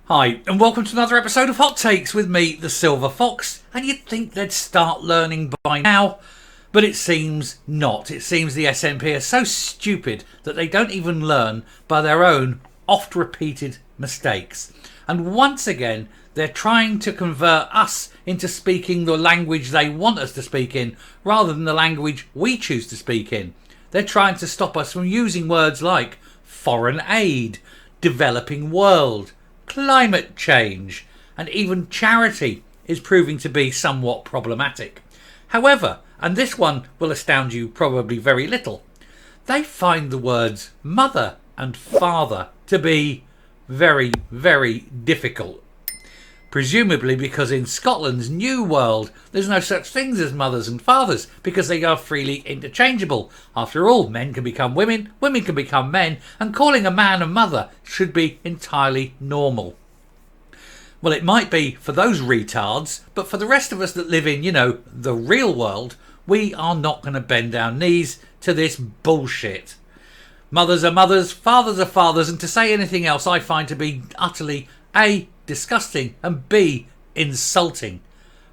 Hi, and welcome to another episode of Hot Takes with me, the Silver Fox. And you'd think they'd start learning by now, but it seems not. It seems the SNP are so stupid that they don't even learn by their own oft-repeated mistakes. And once again, they're trying to convert us into speaking the language they want us to speak in, rather than the language we choose to speak in. They're trying to stop us from using words like foreign aid, developing world, climate change, and even charity is proving to be somewhat problematic. However, and this one will astound you probably very little, they find the words mother and father to be very, very difficult. Presumably because in Scotland's new world there's no such things as mothers and fathers, because they are freely interchangeable. After all, men can become women, women can become men, and calling a man a mother should be entirely normal. Well, it might be for those retards, but for the rest of us that live in, the real world, we are not going to bend our knees to this bullshit. Mothers are mothers, fathers are fathers, and to say anything else I find to be utterly A, disgusting, and B, insulting.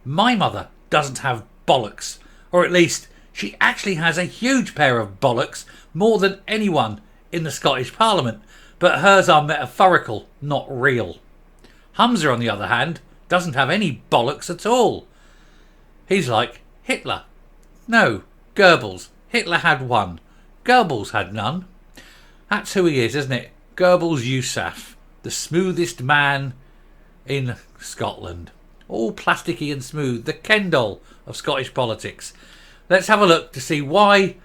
My mother doesn't have bollocks, or at least she actually has a huge pair of bollocks, more than anyone in the Scottish Parliament, but hers are metaphorical, not real. Humza, on the other hand, doesn't have any bollocks at all. He's like Hitler. No, Goebbels. Hitler had one. Goebbels had none. That's who he is, isn't it? Goebbels Yousaf, the smoothest man in Scotland. All plasticky and smooth, the Ken doll of Scottish politics. Let's have a look to see why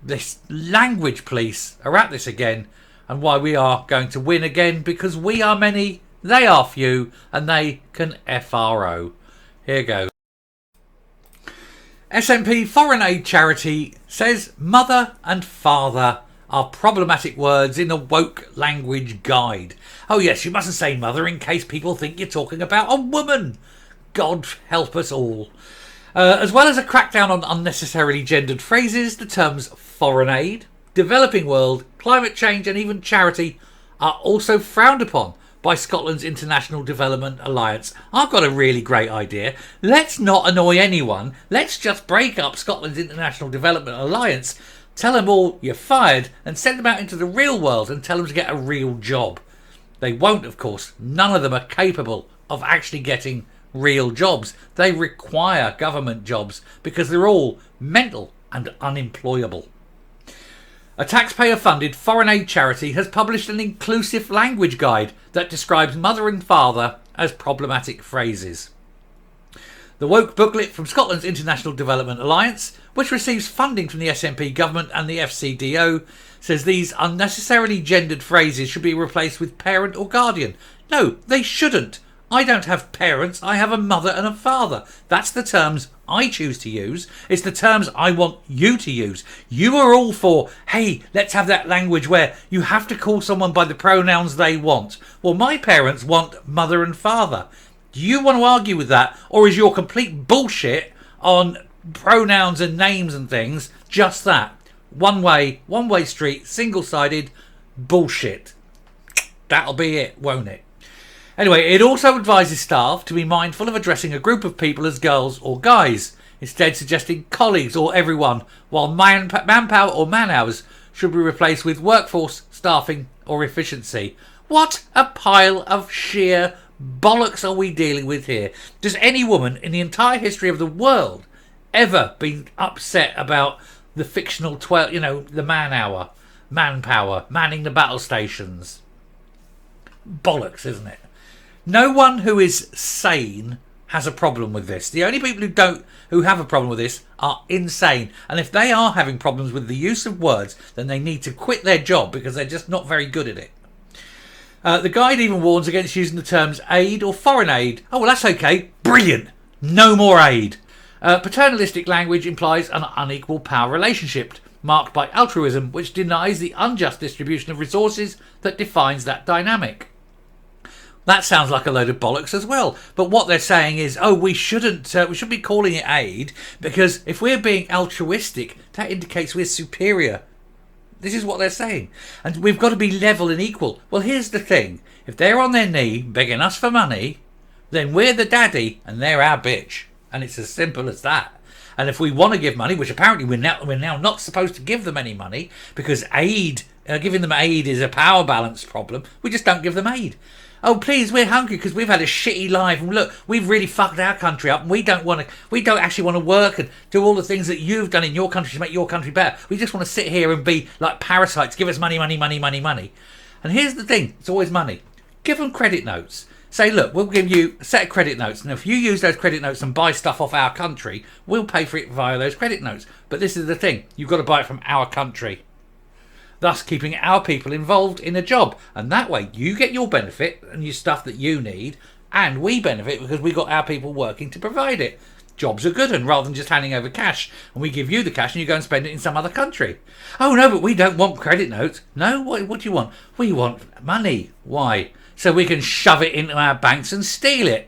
this language police are at this again, and why we are going to win again, because we are many, they are few, and they can FRO. Here goes. SNP Foreign Aid Charity says mother and father are problematic words in a woke language guide. Oh yes, you mustn't say mother in case people think you're talking about a woman. God help us all. As well as a crackdown on unnecessarily gendered phrases, the terms foreign aid, developing world, climate change and even charity are also frowned upon by Scotland's International Development Alliance. I've got a really great idea. Let's not annoy anyone. Let's just break up Scotland's International Development Alliance, tell them all you're fired, and send them out into the real world and tell them to get a real job. They won't, of course. None of them are capable of actually getting real jobs. They require government jobs because they're all mental and unemployable. A taxpayer-funded foreign aid charity has published an inclusive language guide that describes mother and father as problematic phrases. The woke booklet from Scotland's International Development Alliance, which receives funding from the SNP government and the FCDO, says these unnecessarily gendered phrases should be replaced with parent or guardian. No, they shouldn't. I don't have parents, I have a mother and a father. That's the terms I choose to use. It's the terms I want you to use. You are all for, hey, let's have that language where you have to call someone by the pronouns they want. Well, my parents want mother and father. Do you want to argue with that? Or is your complete bullshit on pronouns and names and things just that? One way street, single-sided bullshit. That'll be it, won't it? Anyway, it also advises staff to be mindful of addressing a group of people as girls or guys, instead suggesting colleagues or everyone, while manpower or man-hours should be replaced with workforce, staffing or efficiency. What a pile of sheer bollocks are we dealing with here? Does any woman in the entire history of the world ever been upset about the fictional the manpower, manning the battle stations? Bollocks, isn't it? No one who is sane has a problem with this. The only people who have a problem with this are insane. And if they are having problems with the use of words, then they need to quit their job because they're just not very good at it. The guide even warns against using the terms aid or foreign aid. Oh, well, that's okay. Brilliant. No more aid. Paternalistic language implies an unequal power relationship marked by altruism, which denies the unjust distribution of resources that defines that dynamic. That sounds like a load of bollocks as well. But what they're saying is, we shouldn't be calling it aid, because if we're being altruistic, that indicates we're superior This is what they're saying. And we've got to be level and equal. Well, here's the thing. If they're on their knee begging us for money, then we're the daddy and they're our bitch. And it's as simple as that. And if we want to give money, which apparently we're now not supposed to give them any money because giving them aid is a power balance problem, we just don't give them aid. Oh, please, we're hungry because we've had a shitty life. And look, we've really fucked our country up. And we don't actually want to work and do all the things that you've done in your country to make your country better. We just want to sit here and be like parasites. Give us money, money, money, money, money. And here's the thing. It's always money. Give them credit notes. Say, look, we'll give you a set of credit notes. And if you use those credit notes and buy stuff off our country, we'll pay for it via those credit notes. But this is the thing. You've got to buy it from our country. Thus keeping our people involved in a job. And that way you get your benefit and your stuff that you need, and we benefit because we got our people working to provide it. Jobs are good, and rather than just handing over cash and we give you the cash and you go and spend it in some other country. Oh no, but we don't want credit notes. No, what do you want? We want money. Why? So we can shove it into our banks and steal it.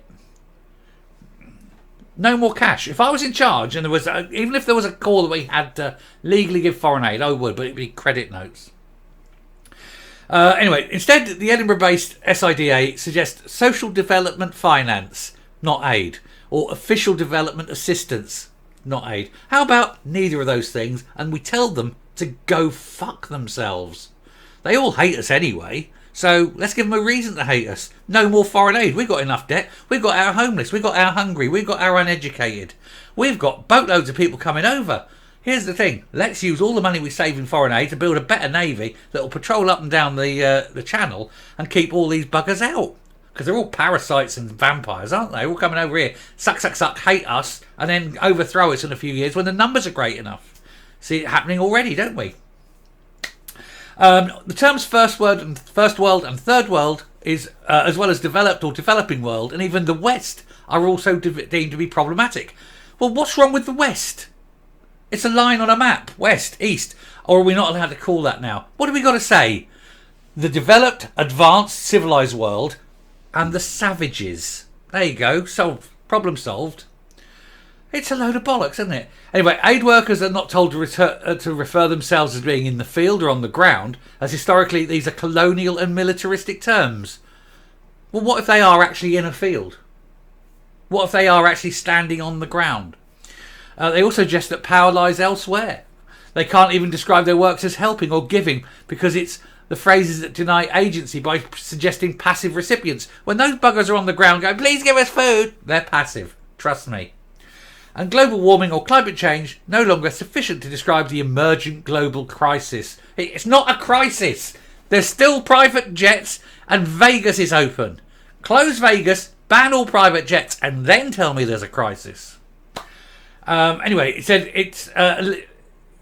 No more cash. If I was in charge and there was, even if there was a call that we had to legally give foreign aid, I would, but it'd be credit notes. Anyway, instead, the Edinburgh-based SIDA suggests social development finance, not aid, or official development assistance, not aid. How about neither of those things, and we tell them to go fuck themselves? They all hate us anyway. So let's give them a reason to hate us. No more foreign aid. We've got enough debt. We've got our homeless. We've got our hungry. We've got our uneducated. We've got boatloads of people coming over. Here's the thing. Let's use all the money we save in foreign aid to build a better navy that will patrol up and down the channel and keep all these buggers out. Because they're all parasites and vampires, aren't they? All coming over here, suck, hate us, and then overthrow us in a few years when the numbers are great enough. See it happening already, don't we? The terms first world and third world is as well as developed or developing world, and even the West are also deemed to be problematic. Well, what's wrong with the West? It's a line on a map, west, east, or are we not allowed to call that now? What have we got to say? The developed, advanced, civilized world and the savages. There you go, problem solved. It's a load of bollocks, isn't it? Anyway, aid workers are not told to refer themselves as being in the field or on the ground, as historically these are colonial and militaristic terms. Well, what if they are actually in a field? What if they are actually standing on the ground? They also suggest that power lies elsewhere. They can't even describe their works as helping or giving because it's the phrases that deny agency by suggesting passive recipients. When those buggers are on the ground going, please give us food, they're passive. Trust me. And global warming or climate change no longer sufficient to describe the emergent global crisis. It's not a crisis. There's still private jets and Vegas is open. Close Vegas, ban all private jets, and then tell me there's a crisis. Anyway, he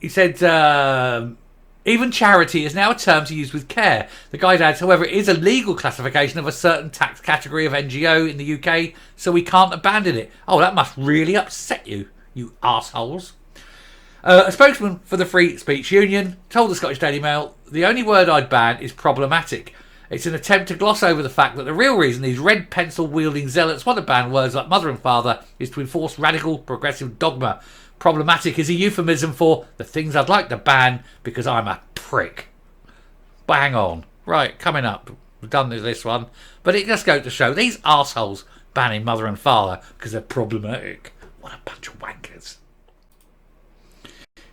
said even charity is now a term to use with care. The guide adds, however, it is a legal classification of a certain tax category of NGO in the UK, so we can't abandon it. Oh, that must really upset you, you arseholes. A spokesman for the Free Speech Union told the Scottish Daily Mail, the only word I'd ban is problematic. It's an attempt to gloss over the fact that the real reason these red pencil wielding zealots want to ban words like mother and father is to enforce radical progressive dogma. Problematic is a euphemism for the things I'd like to ban because I'm a prick. Bang on. Right, coming up. We've done this one. But it just goes to show these arseholes banning mother and father because they're problematic. What a bunch of wankers.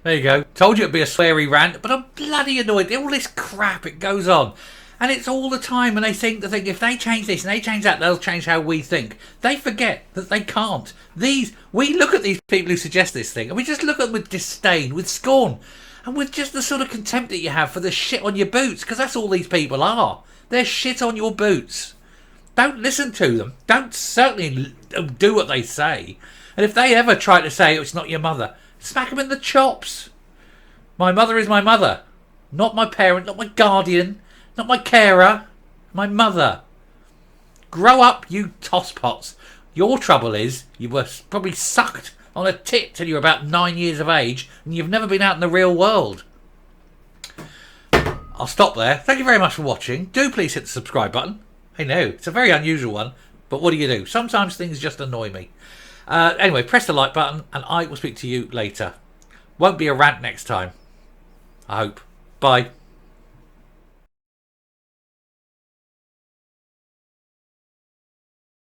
There you go. Told you it'd be a sweary rant, but I'm bloody annoyed. All this crap, it goes on. And it's all the time, and they think if they change this and they change that, they'll change how we think. They forget that they can't. We look at these people who suggest this thing, and we just look at them with disdain, with scorn, and with just the sort of contempt that you have for the shit on your boots, because that's all these people are. They're shit on your boots. Don't listen to them. Don't certainly do what they say. And if they ever try to say it's not your mother, smack them in the chops. My mother is my mother, not my parent, not my guardian. Not my carer, my mother. Grow up, you tosspots. Your trouble is you were probably sucked on a tit till you were about 9 years of age and you've never been out in the real world. I'll stop there. Thank you very much for watching. Do please hit the subscribe button. I know, it's a very unusual one, but what do? Sometimes things just annoy me. Anyway, press the like button and I will speak to you later. Won't be a rant next time. I hope. Bye.